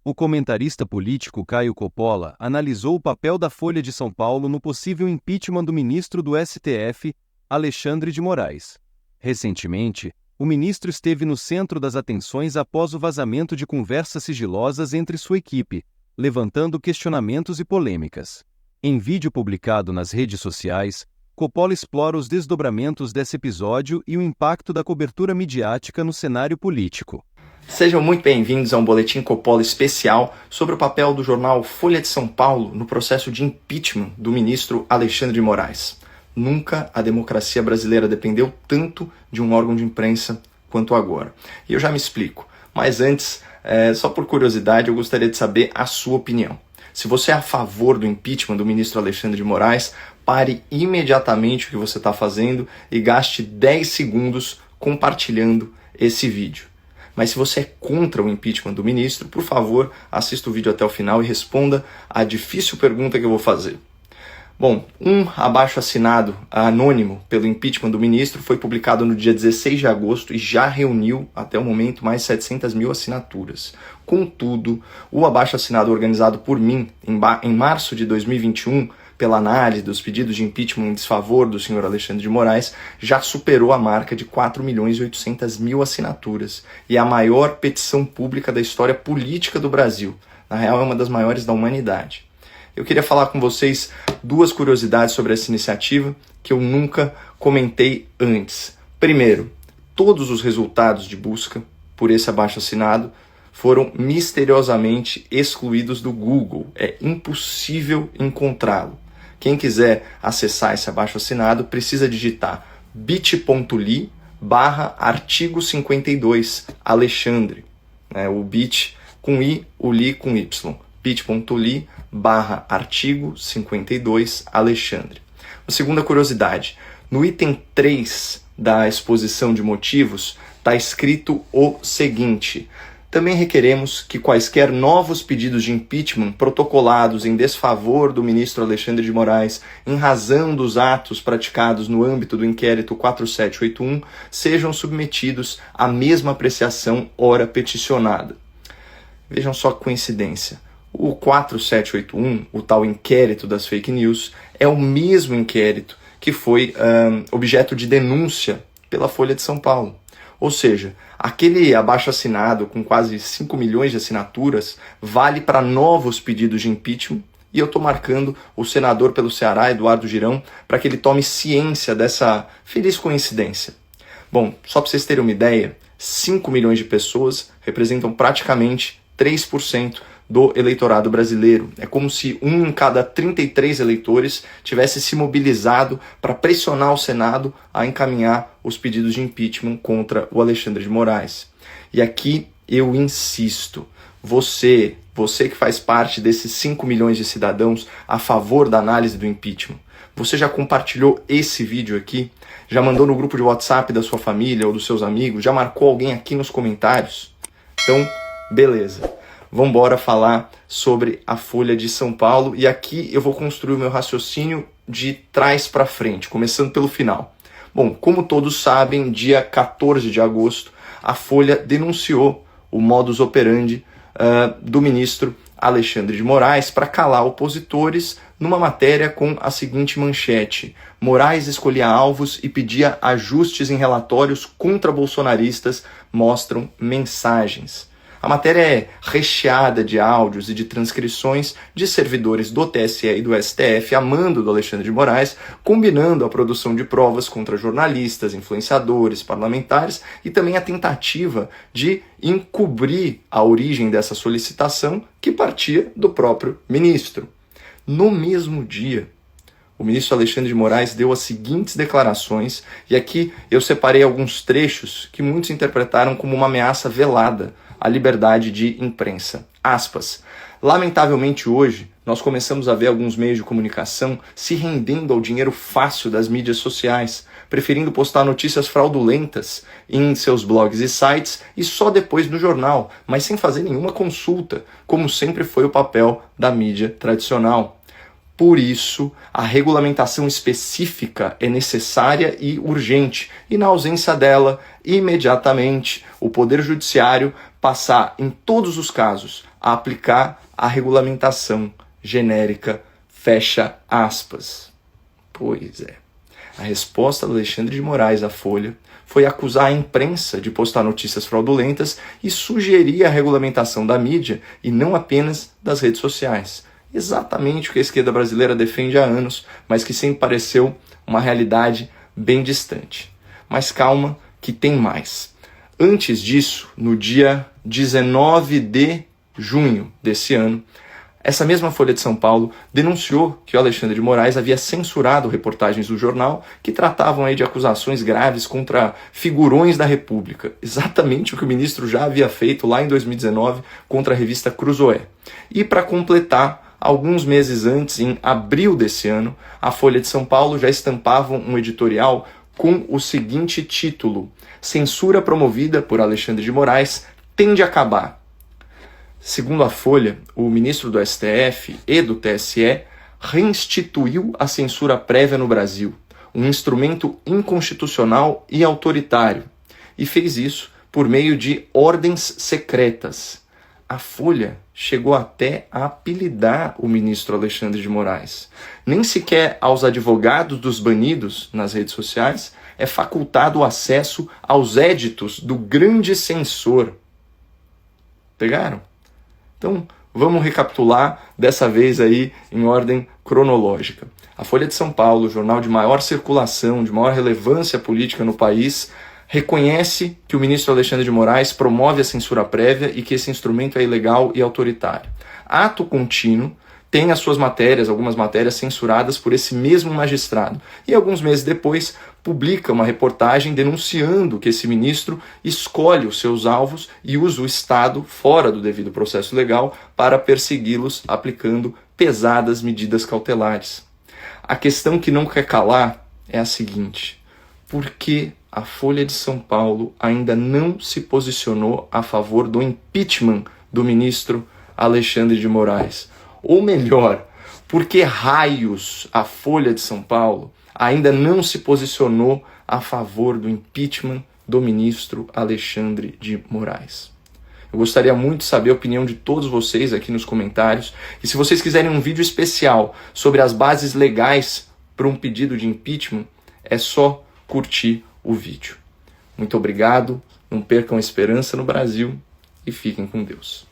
O comentarista político Caio Coppola analisou o papel da Folha de São Paulo no possível impeachment do ministro do STF, Alexandre de Moraes. Recentemente, o ministro esteve no centro das atenções após o vazamento de conversas sigilosas entre sua equipe, levantando questionamentos e polêmicas. Em vídeo publicado nas redes sociais, Coppola explora os desdobramentos desse episódio e o impacto da cobertura midiática no cenário político. Sejam muito bem-vindos a um Boletim Coppola especial sobre o papel do jornal Folha de São Paulo no processo de impeachment do ministro Alexandre de Moraes. Nunca a democracia brasileira dependeu tanto de um órgão de imprensa quanto agora. E eu já me explico, mas antes, só por curiosidade, eu gostaria de saber a sua opinião. Se você é a favor do impeachment do ministro Alexandre de Moraes, pare imediatamente o que você está fazendo e gaste 10 segundos compartilhando esse vídeo. Mas se você é contra o impeachment do ministro, por favor, assista o vídeo até o final e responda a difícil pergunta que eu vou fazer. Bom, um abaixo-assinado anônimo pelo impeachment do ministro foi publicado no dia 16 de agosto e já reuniu, até o momento, mais 700 mil assinaturas. Contudo, o abaixo-assinado organizado por mim, em março de 2021, pela análise dos pedidos de impeachment em desfavor do senhor Alexandre de Moraes, já superou a marca de 4.800.000 assinaturas e é a maior petição pública da história política do Brasil. Na real, é uma das maiores da humanidade. Eu queria falar com vocês duas curiosidades sobre essa iniciativa que eu nunca comentei antes. Primeiro, todos os resultados de busca por esse abaixo-assinado foram misteriosamente excluídos do Google. É impossível encontrá-lo. Quem quiser acessar esse abaixo-assinado precisa digitar bit.ly/artigo 52 Alexandre. O bit com I, o li com Y. bit.ly/artigo 52 Alexandre. A segunda curiosidade, no item 3 da exposição de motivos está escrito o seguinte: também requeremos que quaisquer novos pedidos de impeachment protocolados em desfavor do ministro Alexandre de Moraes, em razão dos atos praticados no âmbito do inquérito 4781, sejam submetidos à mesma apreciação ora peticionada. Vejam só que coincidência. O 4781, o tal inquérito das fake news, é o mesmo inquérito que foi objeto de denúncia pela Folha de São Paulo. Ou seja, aquele abaixo-assinado com quase 5 milhões de assinaturas vale para novos pedidos de impeachment e eu estou marcando o senador pelo Ceará, Eduardo Girão, para que ele tome ciência dessa feliz coincidência. Bom, só para vocês terem uma ideia, 5 milhões de pessoas representam praticamente 3% do eleitorado brasileiro. É como se 1 em cada 33 eleitores tivesse se mobilizado para pressionar o Senado a encaminhar os pedidos de impeachment contra o Alexandre de Moraes. E aqui eu insisto, você que faz parte desses 5 milhões de cidadãos a favor da análise do impeachment, você já compartilhou esse vídeo aqui? Já mandou no grupo de WhatsApp da sua família ou dos seus amigos? Já marcou alguém aqui nos comentários? Então, beleza. Vamos embora falar sobre a Folha de São Paulo e aqui eu vou construir o meu raciocínio de trás para frente, começando pelo final. Bom, como todos sabem, dia 14 de agosto, a Folha denunciou o modus operandi do ministro Alexandre de Moraes para calar opositores numa matéria com a seguinte manchete: Moraes escolhia alvos e pedia ajustes em relatórios contra bolsonaristas, mostram mensagens. A matéria é recheada de áudios e de transcrições de servidores do TSE e do STF a mando do Alexandre de Moraes, combinando a produção de provas contra jornalistas, influenciadores, parlamentares e também a tentativa de encobrir a origem dessa solicitação que partia do próprio ministro. No mesmo dia, o ministro Alexandre de Moraes deu as seguintes declarações, e aqui eu separei alguns trechos que muitos interpretaram como uma ameaça velada à liberdade de imprensa. Aspas. Lamentavelmente hoje, nós começamos a ver alguns meios de comunicação se rendendo ao dinheiro fácil das mídias sociais, preferindo postar notícias fraudulentas em seus blogs e sites e só depois no jornal, mas sem fazer nenhuma consulta, como sempre foi o papel da mídia tradicional. Por isso, a regulamentação específica é necessária e urgente, e na ausência dela, imediatamente, o Poder Judiciário passar, em todos os casos, a aplicar a regulamentação genérica, fecha aspas. Pois é. A resposta do Alexandre de Moraes à Folha foi acusar a imprensa de postar notícias fraudulentas e sugerir a regulamentação da mídia e não apenas das redes sociais. Exatamente o que a esquerda brasileira defende há anos, mas que sempre pareceu uma realidade bem distante. Mas calma, que tem mais. Antes disso, no dia 19 de junho desse ano, essa mesma Folha de São Paulo denunciou que o Alexandre de Moraes havia censurado reportagens do jornal que tratavam aí de acusações graves contra figurões da República. Exatamente o que o ministro já havia feito lá em 2019 contra a revista Cruzoé. E para completar, alguns meses antes, em abril desse ano, a Folha de São Paulo já estampava um editorial com o seguinte título: Censura promovida por Alexandre de Moraes tende a acabar. Segundo a Folha, o ministro do STF e do TSE reinstituiu a censura prévia no Brasil, um instrumento inconstitucional e autoritário, e fez isso por meio de ordens secretas. A Folha chegou até a apelidar o ministro Alexandre de Moraes. Nem sequer aos advogados dos banidos nas redes sociais é facultado o acesso aos éditos do grande censor. Pegaram? Então, vamos recapitular, dessa vez aí em ordem cronológica. A Folha de São Paulo, o jornal de maior circulação, de maior relevância política no país, reconhece que o ministro Alexandre de Moraes promove a censura prévia e que esse instrumento é ilegal e autoritário. Ato contínuo tem as suas matérias, algumas matérias censuradas por esse mesmo magistrado. E alguns meses depois publica uma reportagem denunciando que esse ministro escolhe os seus alvos e usa o Estado, fora do devido processo legal, para persegui-los aplicando pesadas medidas cautelares. A questão que não quer calar é a seguinte: por que a Folha de São Paulo ainda não se posicionou a favor do impeachment do ministro Alexandre de Moraes? Ou melhor, por que raios a Folha de São Paulo ainda não se posicionou a favor do impeachment do ministro Alexandre de Moraes? Eu gostaria muito de saber a opinião de todos vocês aqui nos comentários. E se vocês quiserem um vídeo especial sobre as bases legais para um pedido de impeachment, é só curtir o vídeo. Muito obrigado, não percam a esperança no Brasil e fiquem com Deus.